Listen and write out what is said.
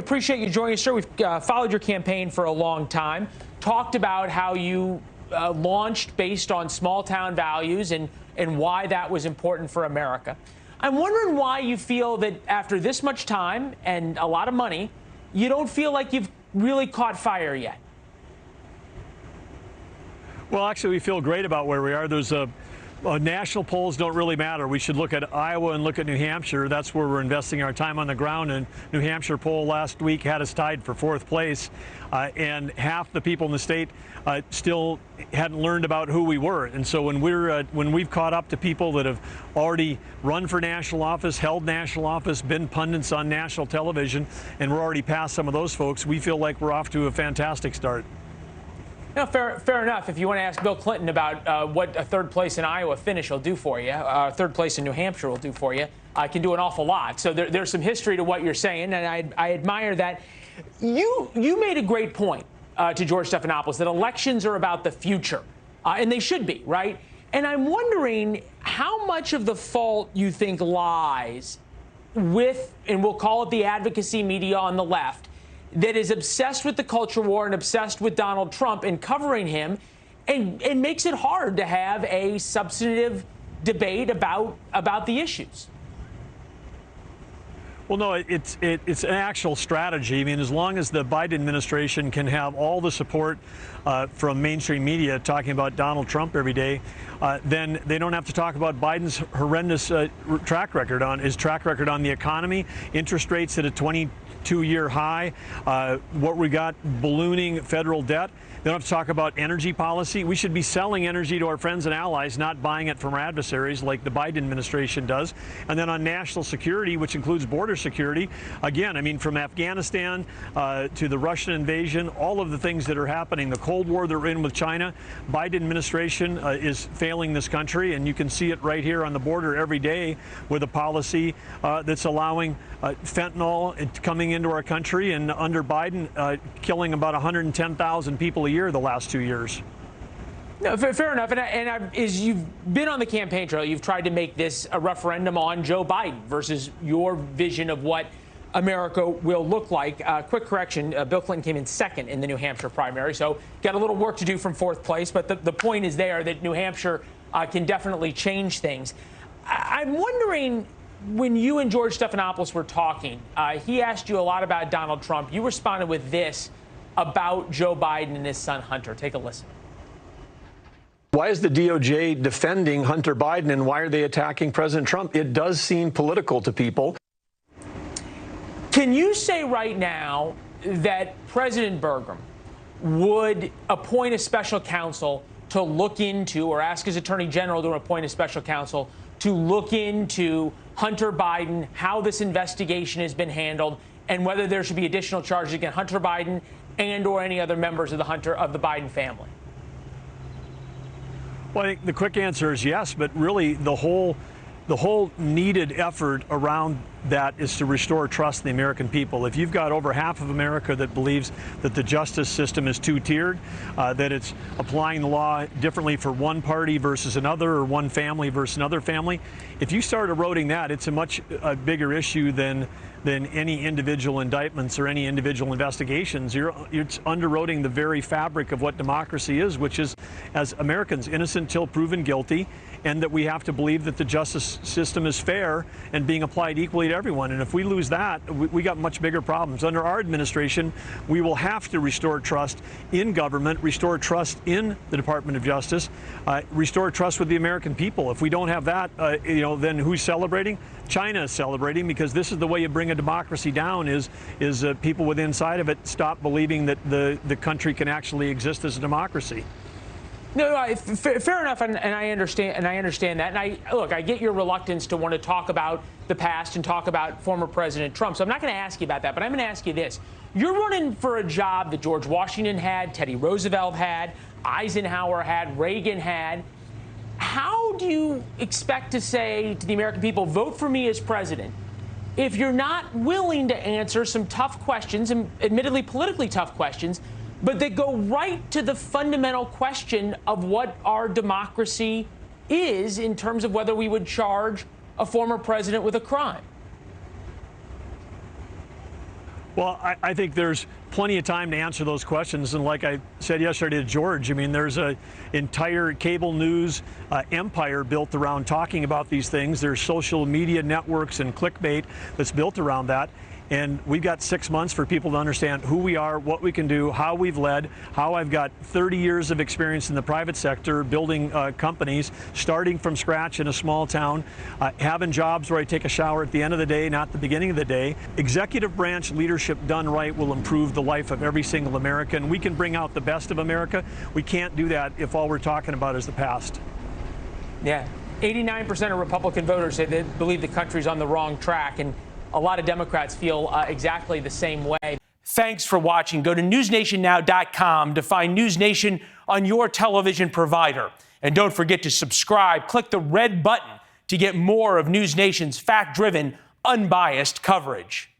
appreciate you joining us, sir. We've followed your campaign for a long time, talked about how you launched based on small-town values and why that was important for America. I'm wondering why you feel that after this much time and a lot of money, you don't feel like you've really caught fire yet. Well, actually, we feel great about where we are. There's national polls don't really matter. We should look at Iowa and look at New Hampshire. That's where we're investing our time on the ground. And New Hampshire poll last week had us tied for 4th place. And half the people in the state still hadn't learned about who we were. And so when we've caught up to people that have already run for national office, held national office, been pundits on national television, and we're already past some of those folks, we feel like we're off to a fantastic start. No, fair enough. If you want to ask Bill Clinton about what a 3rd place in Iowa finish will do for you, 3rd place in New Hampshire will do for you, I can do an awful lot. So there's some history to what you're saying, and I admire that. You made a great point to George Stephanopoulos that elections are about the future, and they should be, right? And I'm wondering how much of the fault you think lies with, and we'll call it the advocacy media on the left, that is obsessed with the culture war and obsessed with Donald Trump and covering him, and makes it hard to have a substantive debate about the issues. Well, no, it's an actual strategy. I mean, as long as the Biden administration can have all the support from mainstream media talking about Donald Trump every day, then they don't have to talk about Biden's horrendous track record on the economy, interest rates at a 22-year high, what we got ballooning federal debt. They don't have to talk about energy policy. We should be selling energy to our friends and allies, not buying it from our adversaries like the Biden administration does. And then on national security, which includes border security, again, I mean, from Afghanistan to the Russian invasion, all of the things that are happening, the Cold War they're in with China, Biden administration is failing this country, and you can see it right here on the border every day with a policy that's allowing fentanyl coming into our country, and under Biden, killing about 110,000 people a year the last 2 years. No, fair enough. As you've been on the campaign trail, you've tried to make this a referendum on Joe Biden versus your vision of what America will look like. Quick correction, Bill Clinton came in 2nd in the New Hampshire primary, so got a little work to do from 4th place. But the point is there that New Hampshire can definitely change things. I'm wondering, when you and George Stephanopoulos were talking, he asked you a lot about Donald Trump. You responded with this about Joe Biden and his son Hunter. Take a listen. Why is the DOJ defending Hunter Biden, and why are they attacking President Trump? It does seem political to people. Can you say right now that President Burgum would appoint a special counsel to look into, or ask his attorney general to appoint a special counsel to look into Hunter Biden, how this investigation has been handled, and whether there should be additional charges against Hunter Biden and or any other members of the Biden family? Well, I think the quick answer is yes, but really the whole needed effort around that is to restore trust in the American people. If you've got over half of America that believes that the justice system is two-tiered, that it's applying the law differently for one party versus another, or one family versus another family, if you start eroding that, it's a much bigger issue than any individual indictments or any individual investigations. It's underwriting the very fabric of what democracy is, which is, as Americans, innocent till proven guilty, and that we have to believe that the justice system is fair and being applied equally to everyone. And if we lose that, we got much bigger problems. Under our administration, we will have to restore trust in government, restore trust in the Department of Justice, restore trust with the American people. If we don't have that, then who's celebrating? China is celebrating, because this is the way you bring a democracy down, is people within inside of it stop believing that the country can actually exist as a democracy. No, fair enough, and I understand that. And I get your reluctance to want to talk about the past and talk about former President Trump. So I'm not going to ask you about that, but I'm going to ask you this. You're running for a job that George Washington had, Teddy Roosevelt had, Eisenhower had, Reagan had. How do you expect to say to the American people, vote for me as president, if you're not willing to answer some tough questions, and admittedly politically tough questions, but that go right to the fundamental question of what our democracy is in terms of whether we would charge a former president with a crime? Well, I think there's plenty of time to answer those questions. And like I said yesterday to George, I mean, there's an entire cable news empire built around talking about these things. There's social media networks and clickbait that's built around that. And we've got 6 months for people to understand who we are, what we can do, how we've led, how I've got 30 years of experience in the private sector, building companies, starting from scratch in a small town, having jobs where I take a shower at the end of the day, not the beginning of the day. Executive branch leadership done right will improve the life of every single American. We can bring out the best of America. We can't do that if all we're talking about is the past. Yeah, 89% of Republican voters say they believe the country's on the wrong track, and a lot of Democrats feel exactly the same way. Thanks for watching. Go to newsnationnow.com to find NewsNation on your television provider. And don't forget to subscribe. Click the red button to get more of NewsNation's fact-driven, unbiased coverage.